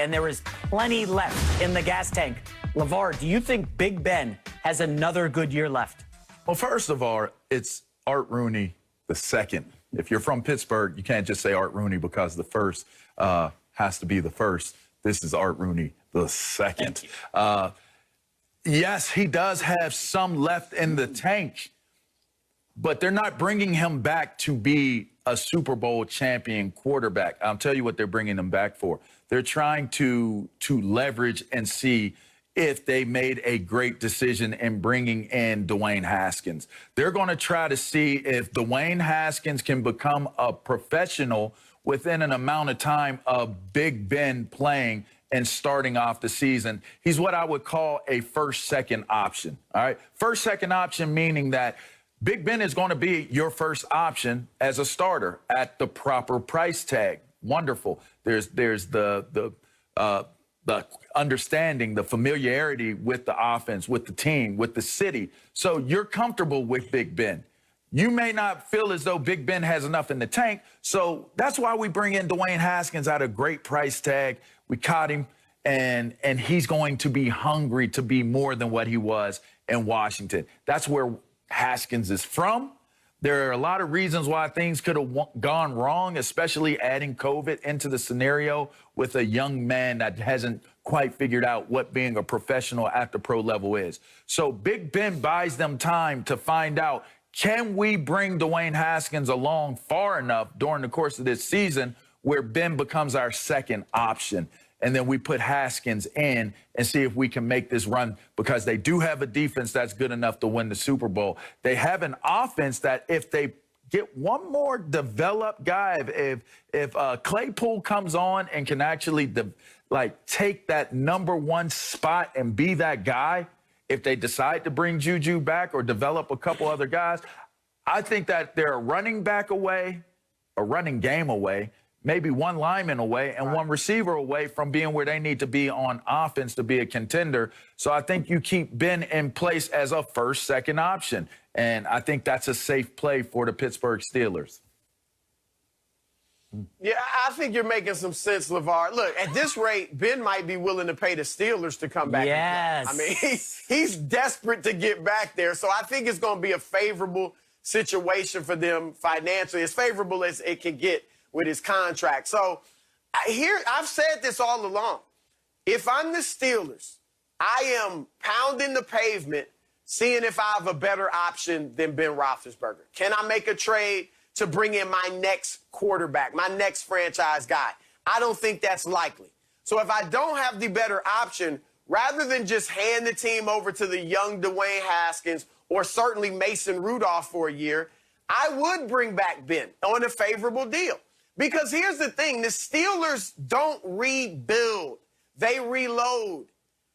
and there is plenty left in the gas tank. LeVar, do you think Big Ben has another good year left? Well, first of all, it's Art Rooney the second. If you're from Pittsburgh, you can't just say Art Rooney because the first has to be the first. This is Art Rooney the second. Yes, he does have some left in the tank, but they're not bringing him back to be a Super Bowl champion quarterback. I'll tell you what they're bringing him back for. They're trying to leverage and see if they made a great decision in bringing in Dwayne Haskins. They're going to try to see if Dwayne Haskins can become a professional within an amount of time of Big Ben playing and starting off the season. He's what I would call a first-second option, all right? First-second option meaning that Big Ben is going to be your first option as a starter at the proper price tag. Wonderful. There's the understanding, the familiarity with the offense, with the team, with the city. So you're comfortable with Big Ben. You may not feel as though Big Ben has enough in the tank. So that's why we bring in Dwayne Haskins at a great price tag. We caught him, and he's going to be hungry to be more than what he was in Washington. That's where Haskins is from. There are a lot of reasons why things could have gone wrong, especially adding COVID into the scenario with a young man that hasn't quite figured out what being a professional at the pro level is. So Big Ben buys them time to find out, can we bring Dwayne Haskins along far enough during the course of this season where Ben becomes our second option? And then we put Haskins in and see if we can make this run, because they do have a defense that's good enough to win the Super Bowl. They have an offense that if they get one more developed guy, if Claypool comes on and can actually take that number one spot and be that guy, if they decide to bring Juju back or develop a couple other guys, I think that they're a running back away, a running game away, maybe one lineman away and one receiver away from being where they need to be on offense to be a contender. So I think you keep Ben in place as a first, second option. And I think that's a safe play for the Pittsburgh Steelers. Yeah, I think you're making some sense, LeVar. Look, at this rate, Ben might be willing to pay the Steelers to come back. Yes. I mean, he's desperate to get back there. So I think it's going to be a favorable situation for them financially, as favorable as it can get with his contract. So I've said this all along. If I'm the Steelers, I am pounding the pavement, seeing if I have a better option than Ben Roethlisberger. Can I make a trade to bring in my next quarterback, my next franchise guy? I don't think that's likely. So if I don't have the better option, rather than just hand the team over to the young Dwayne Haskins or certainly Mason Rudolph for a year, I would bring back Ben on a favorable deal. Because here's the thing, the Steelers don't rebuild, they reload.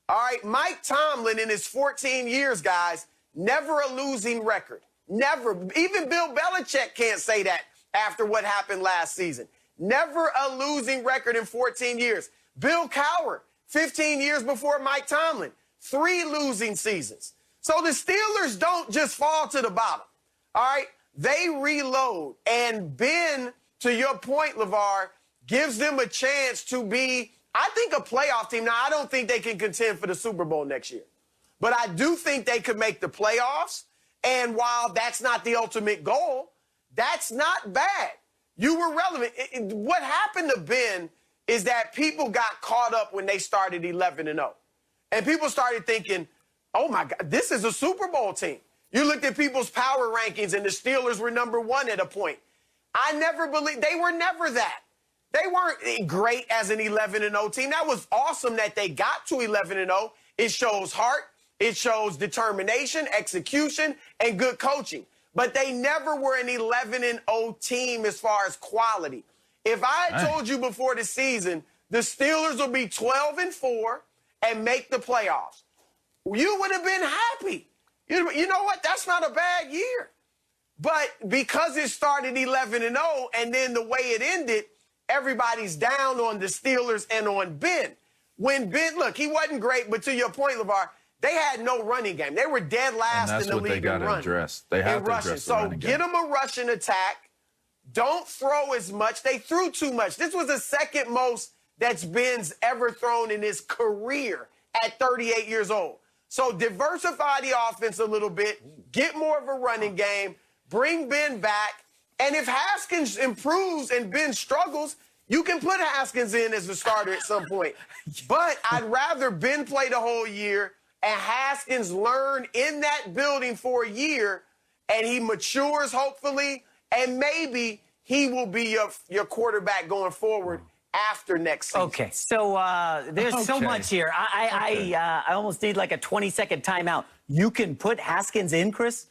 All right, Mike Tomlin in his 14 years, guys, never a losing record. Never. Even Bill Belichick can't say that after what happened last season. Never a losing record in 14 years. Bill Cowher, 15 years before Mike Tomlin, 3 losing seasons. So the Steelers don't just fall to the bottom. All right, they reload. And Ben, to your point, LeVar, gives them a chance to be, I think, a playoff team. Now, I don't think they can contend for the Super Bowl next year. But I do think they could make the playoffs. And while that's not the ultimate goal, that's not bad. You were relevant. What happened to Ben is that people got caught up when they started 11-0. And people started thinking, oh, my God, this is a Super Bowl team. You looked at people's power rankings, and the Steelers were #1 at a point. I never believed they were never that. They weren't great as an 11-0 team. That was awesome that they got to 11-0. It shows heart. It shows determination, execution, and good coaching. But they never were an 11-0 team as far as quality. If I had told you before the season the Steelers will be 12-4 and make the playoffs, you would have been happy. You know what? That's not a bad year. But because it started 11-0 and then the way it ended, everybody's down on the Steelers and on Ben. When Ben, look, he wasn't great, but to your point, LeVar, they had no running game. They were dead last in the league in running. They have to address the running game. So get them a rushing attack. Don't throw as much. They threw too much. This was the second most that's Ben's ever thrown in his career at 38 years old. So diversify the offense a little bit, get more of a running game, bring Ben back, and if Haskins improves and Ben struggles, you can put Haskins in as a starter at some point. But I'd rather Ben play the whole year and Haskins learn in that building for a year, and he matures, hopefully, and maybe he will be your quarterback going forward after next season. Okay, so there's so much here. I almost need like a 20-second timeout. You can put Haskins in, Chris?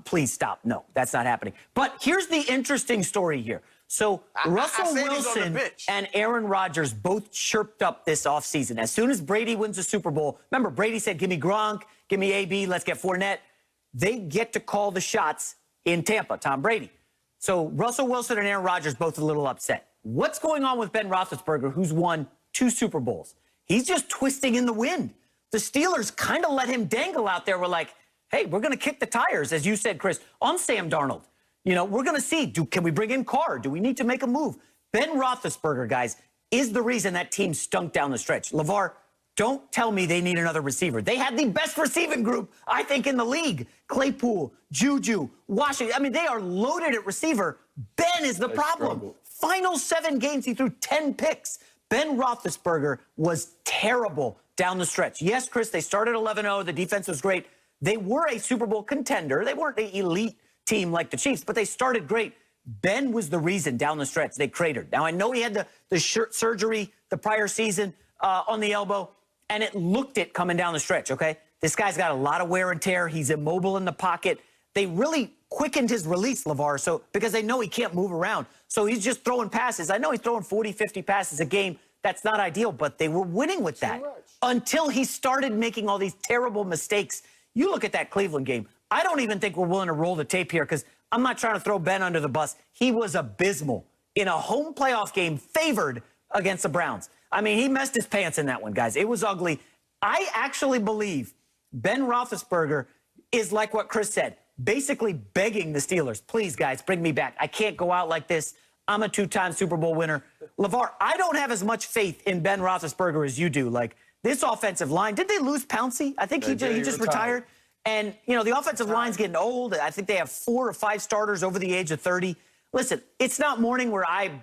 Please stop. No, that's not happening. But here's the interesting story here. So Russell Wilson and Aaron Rodgers both chirped up this offseason. As soon as Brady wins the Super Bowl, remember, Brady said, give me Gronk, give me AB, let's get Fournette. They get to call the shots in Tampa, Tom Brady. So Russell Wilson and Aaron Rodgers both a little upset. What's going on with Ben Roethlisberger, who's won 2 Super Bowls? He's just twisting in the wind. The Steelers kind of let him dangle out there. We're like, hey, we're going to kick the tires, as you said, Chris, on Sam Darnold. You know, we're going to see, can we bring in Carr? Do we need to make a move? Ben Roethlisberger, guys, is the reason that team stunk down the stretch. LeVar, don't tell me they need another receiver. They had the best receiving group, I think, in the league. Claypool, Juju, Washington. I mean, they are loaded at receiver. Ben is the problem. Final 7 games, he threw 10 picks. Ben Roethlisberger was terrible down the stretch. Yes, Chris, they started 11-0. The defense was great. They were a Super Bowl contender. They weren't an elite team like the Chiefs, but they started great. Ben was the reason down the stretch they cratered. Now, I know he had the surgery the prior season on the elbow, and it looked it coming down the stretch, okay? This guy's got a lot of wear and tear. He's immobile in the pocket. They really quickened his release, LeVar, so because they know he can't move around. So he's just throwing passes. I know he's throwing 40, 50 passes a game. That's not ideal, but they were winning with that until he started making all these terrible mistakes. You look at that Cleveland game. I don't even think we're willing to roll the tape here because I'm not trying to throw Ben under the bus. He was abysmal in a home playoff game favored against the Browns. I mean, he messed his pants in that one, guys. It was ugly. I actually believe Ben Roethlisberger is like what Chris said, basically begging the Steelers, please, guys, bring me back. I can't go out like this. I'm a 2-time Super Bowl winner. LeVar, I don't have as much faith in Ben Roethlisberger as you do. Like, this offensive line, did they lose Pouncey? I think he just retired. And, you know, the offensive line's getting old. I think they have 4 or 5 starters over the age of 30. Listen, it's not morning where I,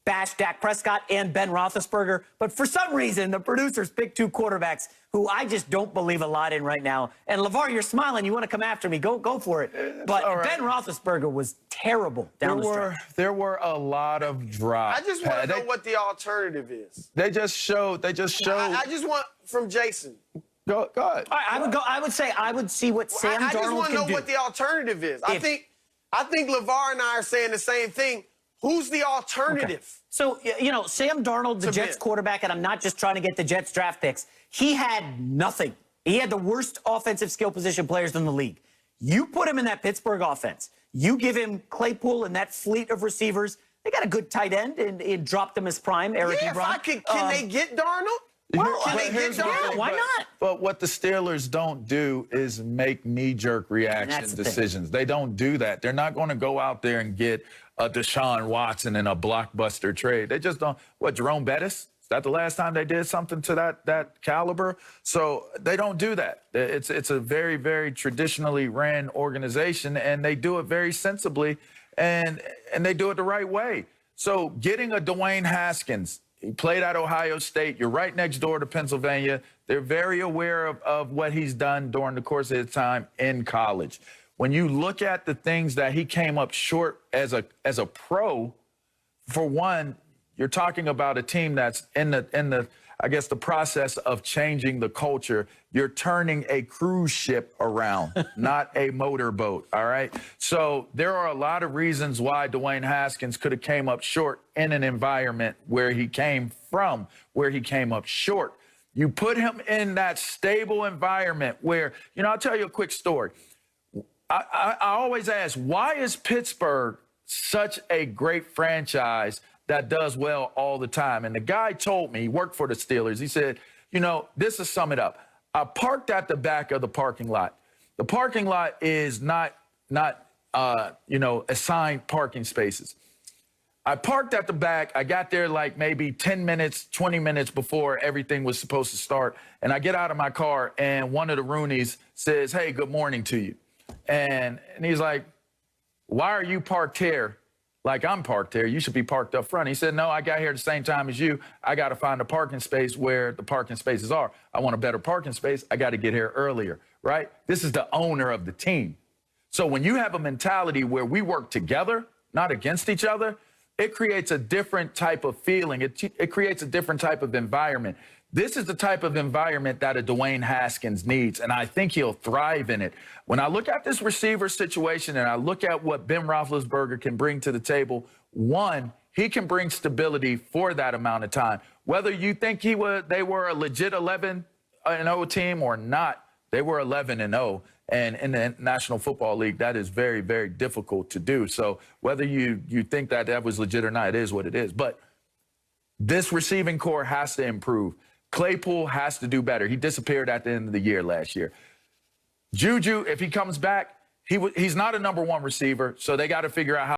bash Dak Prescott and Ben Roethlisberger. But for some reason, the producers picked 2 quarterbacks who I just don't believe a lot in right now. And, LeVar, you're smiling. You want to come after me. Go for it. But Ben Roethlisberger was terrible down the stretch. There were a lot of drops. I just want to know what the alternative is. They just showed. I just want from Jason. Go ahead. I would see what Sam Darnold can do. I just want to know what the alternative is. I think LeVar and I are saying the same thing. Who's the alternative? Okay. So, Sam Darnold, the Jets quarterback, and I'm not just trying to get the Jets draft picks, he had nothing. He had the worst offensive skill position players in the league. You put him in that Pittsburgh offense. You give him Claypool and that fleet of receivers. They got a good tight end and dropped him as prime, Eric Ebron. Can they get Darnold? Well, why not? But what the Steelers don't do is make knee-jerk reaction decisions. They don't do that. They're not going to go out there and get a Deshaun Watson in a blockbuster trade. They just don't. What, Jerome Bettis? Is that the last time they did something to that caliber? So they don't do that. It's a very, very traditionally ran organization, and they do it very sensibly, and they do it the right way. So getting a Dwayne Haskins, he played at Ohio State. You're right next door to Pennsylvania. They're very aware of what he's done during the course of his time in college. When you look at the things that he came up short as a pro, for one, you're talking about a team that's in the I guess the process of changing the culture. You're turning a cruise ship around, not a motorboat, all right? So there are a lot of reasons why Dwayne Haskins could have came up short in an environment where he came from, where he came up short. You put him in that stable environment where, I'll tell you a quick story. I always ask, why is Pittsburgh such a great franchise that does well all the time? And the guy told me, he worked for the Steelers. He said, this is sum it up. I parked at the back of the parking lot. The parking lot is not assigned parking spaces. I parked at the back. I got there like maybe 10 minutes, 20 minutes before everything was supposed to start. And I get out of my car, and one of the Roonies says, "Hey, good morning to you." And he's like, "Why are you parked here? Like I'm parked here. You should be parked up front." He said, "No, I got here at the same time as you. I got to find a parking space where the parking spaces are. I want a better parking space. I got to get here earlier," right? This is the owner of the team. So when you have a mentality where we work together, not against each other, it creates a different type of feeling. It creates a different type of environment. This is the type of environment that a Dwayne Haskins needs, and I think he'll thrive in it. When I look at this receiver situation and I look at what Ben Roethlisberger can bring to the table, one, he can bring stability for that amount of time. Whether you think they were a legit 11-0 team or not, they were 11-0. And in the National Football League, that is very, very difficult to do. So whether you think that was legit or not, it is what it is. But this receiving core has to improve. Claypool has to do better. He disappeared at the end of the year last year. Juju, if he comes back, he's not a number one receiver, so they got to figure out how